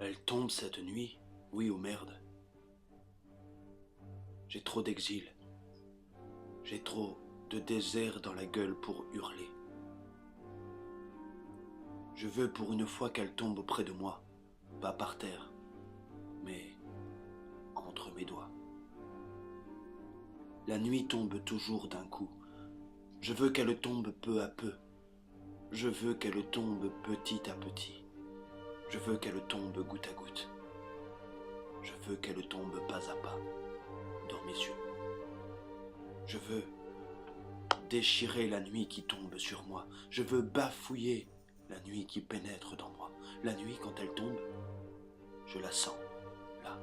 Elle tombe cette nuit, oui ou merde. J'ai trop d'exil, j'ai trop de désert dans la gueule pour hurler. Je veux pour une fois qu'elle tombe près de moi, pas par terre, mais entre mes doigts. La nuit tombe toujours d'un coup. Je veux qu'elle tombe peu à peu. Je veux qu'elle tombe petit à petit. Je veux qu'elle tombe goutte à goutte. Je veux qu'elle tombe pas à pas dans mes yeux. Je veux déchirer la nuit qui tombe sur moi. Je veux bafouiller la nuit qui pénètre dans moi. La nuit, quand elle tombe, je la sens, là.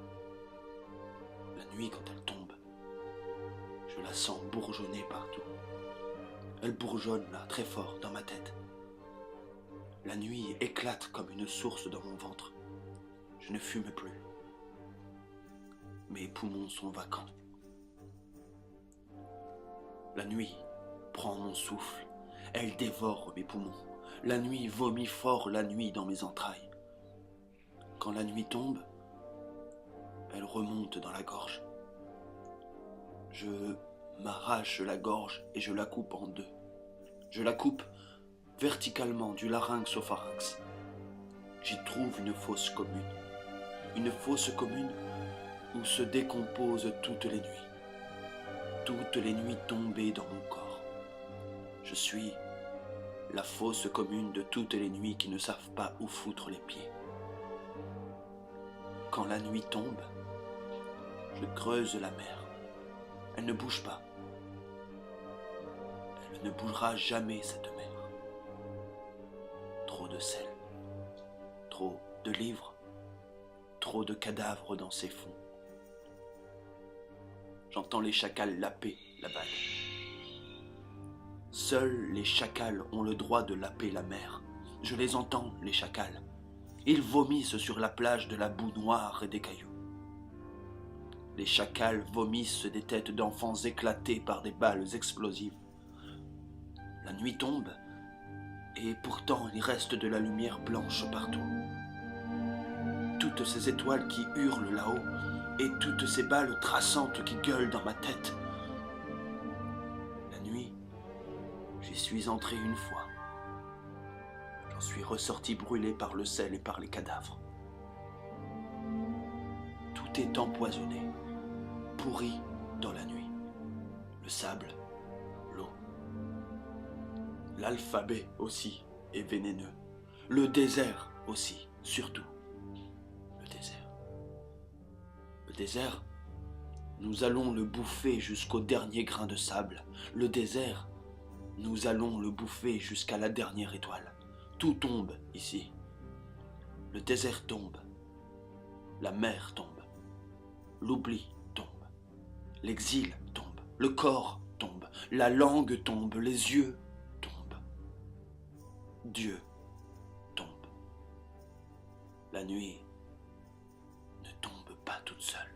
La nuit, quand elle tombe, je la sens bourgeonner partout. Elle bourgeonne là, très fort, dans ma tête. La nuit éclate comme une source dans mon ventre. Je ne fume plus. Mes poumons sont vacants. La nuit prend mon souffle. Elle dévore mes poumons. La nuit vomit fort la nuit dans mes entrailles. Quand la nuit tombe, elle remonte dans la gorge. Je m'arrache la gorge et je la coupe en deux. Je la coupe verticalement du larynx au pharynx. J'y trouve une fosse commune. Une fosse commune où se décomposent toutes les nuits. Toutes les nuits tombées dans mon corps. Je suis la fosse commune de toutes les nuits qui ne savent pas où foutre les pieds. Quand la nuit tombe, je creuse la mer. Elle ne bouge pas. Elle ne bougera jamais, cette mer. Trop de sel, trop de livres, trop de cadavres dans ses fonds. J'entends les chacals laper la vague. Seuls les chacals ont le droit de laper la mer. Je les entends, les chacals. Ils vomissent sur la plage de la boue noire et des cailloux. Les chacals vomissent des têtes d'enfants éclatées par des balles explosives. La nuit tombe, et pourtant il reste de la lumière blanche partout. Toutes ces étoiles qui hurlent là-haut, et toutes ces balles traçantes qui gueulent dans ma tête. La nuit, j'y suis entré une fois. J'en suis ressorti brûlé par le sel et par les cadavres. Tout est empoisonné, pourri dans la nuit. Le sable, l'eau. L'alphabet aussi est vénéneux. Le désert aussi, surtout. Le désert. Le désert, nous allons le bouffer jusqu'au dernier grain de sable. Le désert, nous allons le bouffer jusqu'à la dernière étoile. Tout tombe ici. Le désert tombe. La mer tombe. L'oubli tombe. L'exil tombe. Le corps tombe. La langue tombe. Les yeux tombent. Dieu tombe. La nuit ne tombe pas toute seule.